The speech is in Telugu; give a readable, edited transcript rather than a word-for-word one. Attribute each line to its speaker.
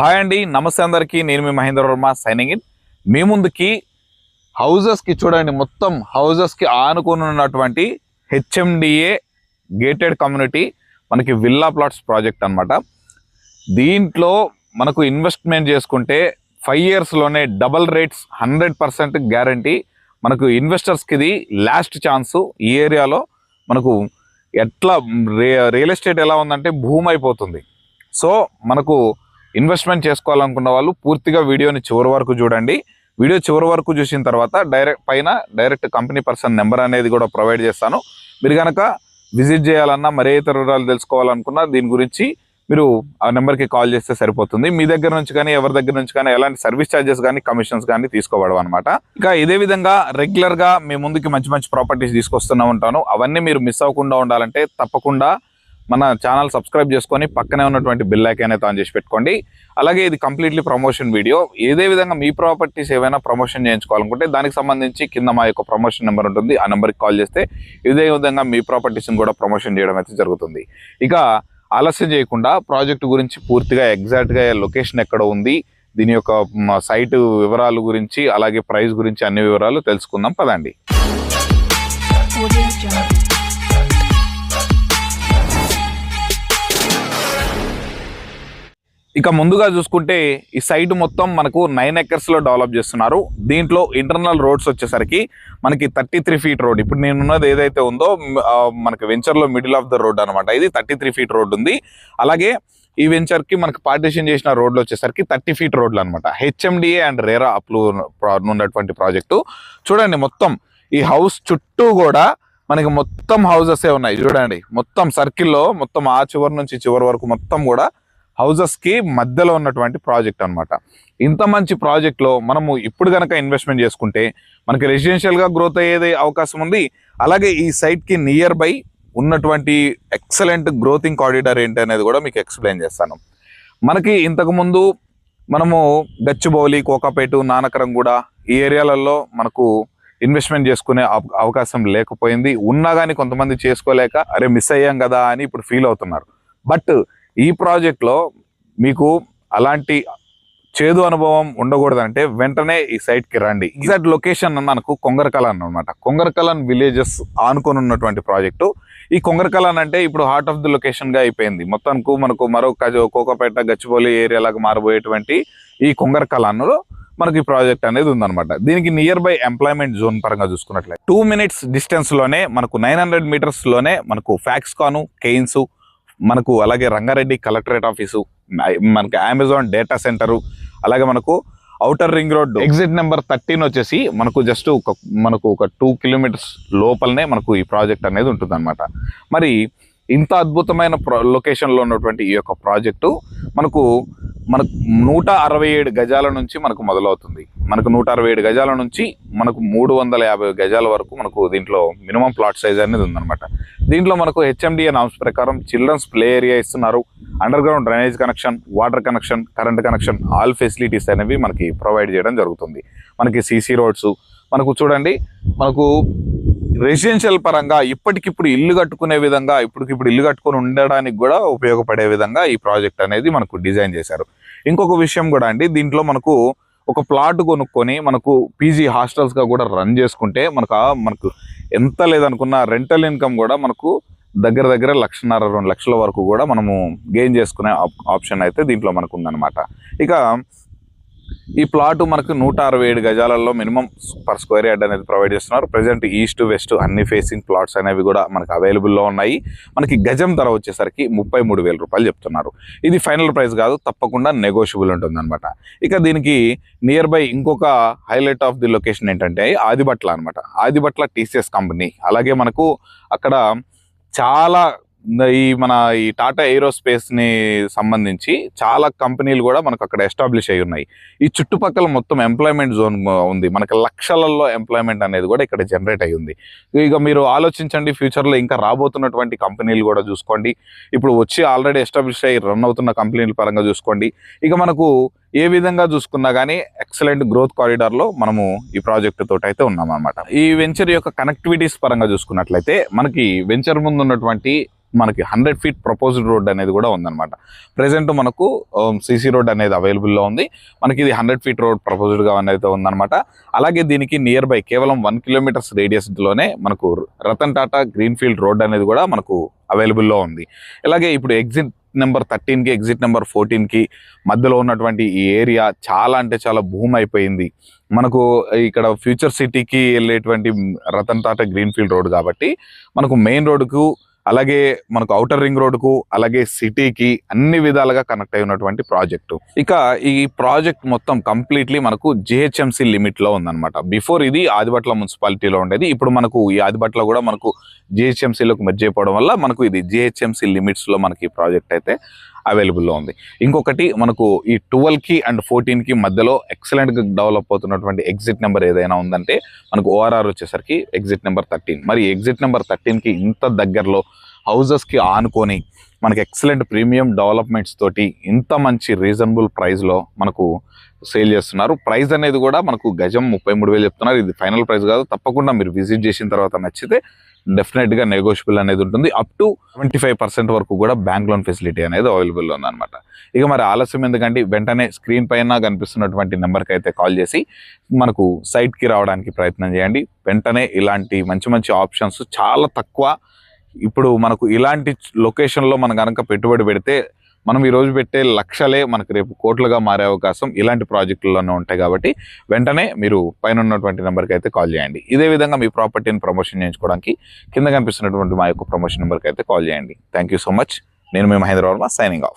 Speaker 1: హాయ్ అండి, నమస్తే అందరికీ. నేను మీ మహేంద్ర వర్మ సైనింగ్ ఇన్. మీ ముందుకి హౌజెస్కి చూడండి, మొత్తం హౌజెస్కి ఆనుకొని ఉన్నటువంటి హెచ్ఎండిఏ గేటెడ్ కమ్యూనిటీ మనకి విల్లా ప్లాట్స్ ప్రాజెక్ట్ అనమాట. దీంట్లో మనకు ఇన్వెస్ట్మెంట్ చేసుకుంటే 5 yearsలోనే డబల్ రేట్స్ 100% గ్యారంటీ. మనకు ఇన్వెస్టర్స్కి ఇది లాస్ట్ ఛాన్సు. ఈ ఏరియాలో మనకు ఎట్లా రియల్ ఎస్టేట్ ఎలా ఉందంటే భూమి అయిపోతుంది. సో మనకు ఇన్వెస్ట్మెంట్ చేసుకోవాలనుకున్న వాళ్ళు పూర్తిగా వీడియోని చివరి వరకు చూడండి. వీడియో చివరి వరకు చూసిన తర్వాత డైరెక్ట్ కంపెనీ పర్సన్ నెంబర్ అనేది కూడా ప్రొవైడ్ చేస్తాను. మీరు కనుక విజిట్ చేయాలన్నా మరే ఇతర వివరాలు తెలుసుకోవాలనుకున్నా దీని గురించి మీరు ఆ నెంబర్కి కాల్ చేస్తే సరిపోతుంది. మీ దగ్గర నుంచి కానీ ఎవరి దగ్గర నుంచి కానీ ఎలాంటి సర్వీస్ ఛార్జెస్ కానీ కమిషన్స్ కానీ తీసుకోవడం అనమాట. ఇంకా ఇదే విధంగా రెగ్యులర్గా మీ ముందుకి మంచి మంచి ప్రాపర్టీస్ తీసుకొస్తూనే ఉంటాను. అవన్నీ మీరు మిస్ అవ్వకుండా ఉండాలంటే తప్పకుండా మన ఛానల్ సబ్స్క్రైబ్ చేసుకొని పక్కనే ఉన్నటువంటి బెల్ ఐకాన్ అయితే ఆన్ చేసి పెట్టుకోండి. అలాగే ఇది కంప్లీట్లీ ప్రమోషన్ వీడియో. ఏదే విధంగా మీ ప్రాపర్టీస్ ఏవైనా ప్రమోషన్ చేయించుకోవాలనుకుంటే దానికి సంబంధించి కింద మా యొక్క ప్రమోషన్ నెంబర్ ఉంటుంది. ఆ నెంబర్కి కాల్ చేస్తే ఇదే విధంగా మీ ప్రాపర్టీస్ని కూడా ప్రమోషన్ చేయడం అయితే జరుగుతుంది. ఇక ఆలస్యం చేయకుండా ప్రాజెక్టు గురించి పూర్తిగా ఎగ్జాక్ట్గా లొకేషన్ ఎక్కడ ఉంది, దీని యొక్క సైట్ వివరాలు గురించి అలాగే ప్రైస్ గురించి అన్ని వివరాలు తెలుసుకుందాం పదండి. ఇక ముందుగా చూసుకుంటే ఈ సైట్ మొత్తం మనకు 9 acres డెవలప్ చేస్తున్నారు. దీంట్లో ఇంటర్నల్ రోడ్స్ వచ్చేసరికి మనకి 33 feet రోడ్. ఇప్పుడు నేనున్నది ఏదైతే ఉందో మనకి వెంచర్లో మిడిల్ ఆఫ్ ద రోడ్ అనమాట. ఇది 33 feet రోడ్ ఉంది. అలాగే ఈ వెంచర్కి మనకి పార్టిషన్ చేసిన రోడ్లు వచ్చేసరికి 30 feet రోడ్లు అనమాట. హెచ్ఎండిఏ అండ్ రేరా అప్రూవ్ ఉన్నటువంటి ప్రాజెక్టు. చూడండి, మొత్తం ఈ హౌస్ చుట్టూ కూడా మనకి మొత్తం హౌజెసే ఉన్నాయి. చూడండి, మొత్తం సర్కిల్లో మొత్తం ఆ చివరి నుంచి చివరి వరకు మొత్తం కూడా హౌజెస్కి మధ్యలో ఉన్నటువంటి ప్రాజెక్ట్ అనమాట. ఇంత మంచి ప్రాజెక్ట్లో మనము ఇప్పుడు కనుక ఇన్వెస్ట్మెంట్ చేసుకుంటే మనకి రెసిడెన్షియల్గా గ్రోత్ అయ్యేది అవకాశం ఉంది. అలాగే ఈ సైట్కి నియర్ బై ఉన్నటువంటి ఎక్సలెంట్ గ్రోతింగ్ కారిడార్ ఏంటి అనేది కూడా మీకు ఎక్స్ప్లెయిన్ చేస్తాను. మనకి ఇంతకుముందు మనము గచ్చిబౌలి, కోకాపేట, నానకరంగూడ ఈ ఏరియాలలో మనకు ఇన్వెస్ట్మెంట్ చేసుకునే అవకాశం లేకపోయింది. ఉన్నా కానీ కొంతమంది చేసుకోలేక అరే మిస్ అయ్యాం కదా అని ఇప్పుడు ఫీల్ అవుతున్నారు. బట్ ఈ ప్రాజెక్ట్లో మీకు అలాంటి చేదు అనుభవం ఉండకూడదంటే వెంటనే ఈ సైట్కి రండి. ఎగ్జాక్ట్ లొకేషన్ మనకు కొంగరకలాన్ అనమాట. కొంగరకలాన్ విలేజెస్ ఆనుకొని ఉన్నటువంటి ప్రాజెక్టు. ఈ కొంగరకలాన్ అంటే ఇప్పుడు హార్ట్ ఆఫ్ ది లొకేషన్గా అయిపోయింది. మొత్తానికి మనకు మరో కోకాపేట, గచ్చిబౌలి ఏరియాలాగా మారబోయేటువంటి ఈ కొంగరకలాన్లో మనకి ఈ ప్రాజెక్ట్ అనేది ఉందన్నమాట. దీనికి నియర్ బై ఎంప్లాయ్మెంట్ జోన్ పరంగా చూసుకున్నట్లయితే 2 minutes డిస్టెన్స్లోనే మనకు 900 meters మనకు ఫ్యాక్స్కాను, కెయిన్స్, మనకు అలాగే రంగారెడ్డి కలెక్టరేట్ ఆఫీసు, మనకి అమెజాన్ డేటా సెంటరు, అలాగే మనకు outer ring road exit number 13 వచ్చేసి మనకు జస్ట్ మనకు ఒక 2 kilometers లోపలనే మనకు ఈ ప్రాజెక్ట్ అనేది ఉంటుంది అనమాట. మరి ఇంత అద్భుతమైన లొకేషన్లో ఉన్నటువంటి ఈ యొక్క ప్రాజెక్టు మనకు 167 గజాల నుంచి మనకు మొదలవుతుంది. మనకు 167 గజాల నుంచి మనకు 350 గజాల వరకు మనకు దీంట్లో మినిమం ప్లాట్ సైజ్ అనేది ఉందన్నమాట. దీంట్లో మనకు హెచ్ఎండిఏ నామ్స్ ప్రకారం చిల్డ్రన్స్ ప్లే ఏరియా ఇస్తున్నారు. Under ground drainage connection, water connection, current connection, all facilities అనేవి మనకి ప్రొవైడ్ చేయడం జరుగుతుంది. మనకి సీసీ రోడ్స్ మనకు చూడండి, మనకు రెసిడెన్షియల్ పరంగా ఇప్పటికిప్పుడు ఇల్లు కట్టుకునే విధంగా ఇప్పటికిప్పుడు ఇల్లు కట్టుకొని ఉండడానికి కూడా ఉపయోగపడే విధంగా ఈ ప్రాజెక్ట్ అనేది మనకు డిజైన్ చేశారు. ఇంకొక విషయం కూడా అండి, దీంట్లో మనకు ఒక ప్లాట్ కొనుక్కొని మనకు పీజీ హాస్టల్స్గా కూడా రన్ చేసుకుంటే మనకు ఎంత లేదనుకున్న రెంటల్ ఇన్కమ్ కూడా మనకు దగ్గర 1.5-2 లక్షల వరకు కూడా మనము గెయిన్ చేసుకునే ఆప్షన్ అయితే దీంట్లో మనకు ఉందన్నమాట. ఇక ఈ ప్లాట్ మనకు 167 గజాలలో మినిమం పర్ స్క్వేర్ యార్డ్ అనేది ప్రొవైడ్ చేస్తున్నారు. ప్రజెంట్ ఈస్ట్ వెస్ట్ అన్ని ఫేసింగ్ ప్లాట్స్ అనేవి కూడా మనకు అవైలబుల్లో ఉన్నాయి. మనకి గజం ధర వచ్చేసరికి 33,000 రూపాయలు చెప్తున్నారు. ఇది ఫైనల్ ప్రైస్ కాదు, తప్పకుండా నెగోషియబుల్ ఉంటుంది అనమాట. ఇక దీనికి నియర్ బై ఇంకొక హైలైట్ ఆఫ్ ది లొకేషన్ ఏంటంటే ఆదిబట్ల అనమాట. ఆదిబట్ల టీసీఎస్ కంపెనీ, అలాగే మనకు అక్కడ చాలా ఈ టాటా ఏరోస్పేస్ని సంబంధించి చాలా కంపెనీలు కూడా మనకు అక్కడ ఎస్టాబ్లిష్ అయి ఉన్నాయి. ఈ చుట్టుపక్కల మొత్తం ఎంప్లాయ్మెంట్ జోన్ ఉంది. మనకి లక్షలలో ఎంప్లాయ్మెంట్ అనేది కూడా ఇక్కడ జనరేట్ అయ్యి ఉంది. ఇక మీరు ఆలోచించండి, ఫ్యూచర్లో ఇంకా రాబోతున్నటువంటి కంపెనీలు కూడా చూసుకోండి. ఇప్పుడు వచ్చి ఆల్రెడీ ఎస్టాబ్లిష్ అయ్యి రన్ అవుతున్న కంపెనీల పరంగా చూసుకోండి. ఇక మనకు ఏ విధంగా చూసుకున్నా కానీ ఎక్సలెంట్ గ్రోత్ కారిడార్లో మనము ఈ ప్రాజెక్టు తోటి అయితే ఉన్నామన్నమాట. ఈ వెంచర్ యొక్క కనెక్టివిటీస్ పరంగా చూసుకున్నట్లయితే మనకి వెంచర్ ముందు ఉన్నటువంటి మనకి 100 feet ప్రపోజ్డ్ రోడ్ అనేది కూడా ఉందన్నమాట. ప్రెసెంట్ మనకు సిసి రోడ్ అనేది అవైలబుల్లో ఉంది. మనకి ఇది 100 feet రోడ్ ప్రపోజ్డ్గా అనేది ఉందన్నమాట. అలాగే దీనికి నియర్ బై కేవలం 1 kilometers రేడియస్లోనే మనకు రతన్ టాటా గ్రీన్ఫీల్డ్ రోడ్ అనేది కూడా మనకు అవైలబుల్లో ఉంది. అలాగే ఇప్పుడు ఎగ్జిట్ నెంబర్ 13కి ఎగ్జిట్ నెంబర్ 14కి మధ్యలో ఉన్నటువంటి ఈ ఏరియా చాలా అంటే చాలా భూమి అయిపోయింది. మనకు ఇక్కడ ఫ్యూచర్ సిటీకి వెళ్ళేటువంటి రతన్ టాటా గ్రీన్ఫీల్డ్ రోడ్ కాబట్టి మనకు మెయిన్ రోడ్డుకు అలాగే మనకు ఔటర్ రింగ్ రోడ్డుకు అలాగే సిటీకి అన్ని విధాలుగా కనెక్ట్ అయి ఉన్నటువంటి ప్రాజెక్టు. ఇక ఈ ప్రాజెక్ట్ మొత్తం కంప్లీట్లీ మనకు జిహెచ్ఎంసి లిమిట్లో ఉందన్నమాట. బిఫోర్ ఇది ఆదిబట్ల మున్సిపాలిటీలో ఉండేది. ఇప్పుడు మనకు ఈ ఆదిబట్ల కూడా మనకు జిహెచ్ఎంసీలోకి మెర్జ్ అయిపోవడం వల్ల మనకు ఇది జిహెచ్ఎంసి లిమిట్స్లో మనకి ఈ ప్రాజెక్ట్ అయితే అవైలబుల్లో ఉంది. ఇంకొకటి మనకు ఈ 12కి అండ్ 14కి మధ్యలో ఎక్సలెంట్గా డెవలప్ అవుతున్నటువంటి ఎగ్జిట్ నెంబర్ ఏదైనా ఉందంటే మనకు ఓఆర్ఆర్ వచ్చేసరికి ఎగ్జిట్ నెంబర్ 13. మరి ఎగ్జిట్ నెంబర్ 13కి ఇంత దగ్గరలో హౌజెస్కి ఆనుకొని మనకి ఎక్సలెంట్ ప్రీమియం డెవలప్మెంట్స్ తోటి ఇంత మంచి రీజనబుల్ ప్రైస్లో మనకు సేల్ చేస్తున్నారు. ప్రైస్ అనేది కూడా మనకు గజం 33,000 చెప్తున్నారు. ఇది ఫైనల్ ప్రైస్ కాదు. తప్పకుండా మీరు విజిట్ చేసిన తర్వాత నచ్చితే డెఫినెట్గా నెగోషియబుల్ అనేది ఉంటుంది. అప్ టు 25% వరకు కూడా బ్యాంక్ లోన్ ఫెసిలిటీ అనేది అవైలబుల్ ఉందన్నమాట. ఇక మరి ఆలస్యం ఎందుకంటే వెంటనే స్క్రీన్ పైన కనిపిస్తున్నటువంటి నెంబర్కి అయితే కాల్ చేసి మనకు సైట్కి రావడానికి ప్రయత్నం చేయండి. వెంటనే ఇలాంటి మంచి మంచి ఆప్షన్స్ చాలా తక్కువ. ఇప్పుడు మనకు ఇలాంటి లొకేషన్లో మనం కనుక పెట్టుబడి పెడితే మనం ఈరోజు పెట్టే లక్షలే మనకు రేపు కోట్లుగా మారే అవకాశం ఇలాంటి ప్రాజెక్టుల్లోనే ఉంటాయి. కాబట్టి వెంటనే మీరు పైన ఉన్నటువంటి నెంబర్కి అయితే కాల్ చేయండి. ఇదే విధంగా మీ ప్రాపర్టీని ప్రమోషన్ చేయించుకోవడానికి కింద కనిపిస్తున్నటువంటి మా యొక్క ప్రమోషన్ నెంబర్కి అయితే కాల్ చేయండి. Thank you so much. నేను మీ మహేంద్ర వర్మ, సైనింగ్ ఆఫ్.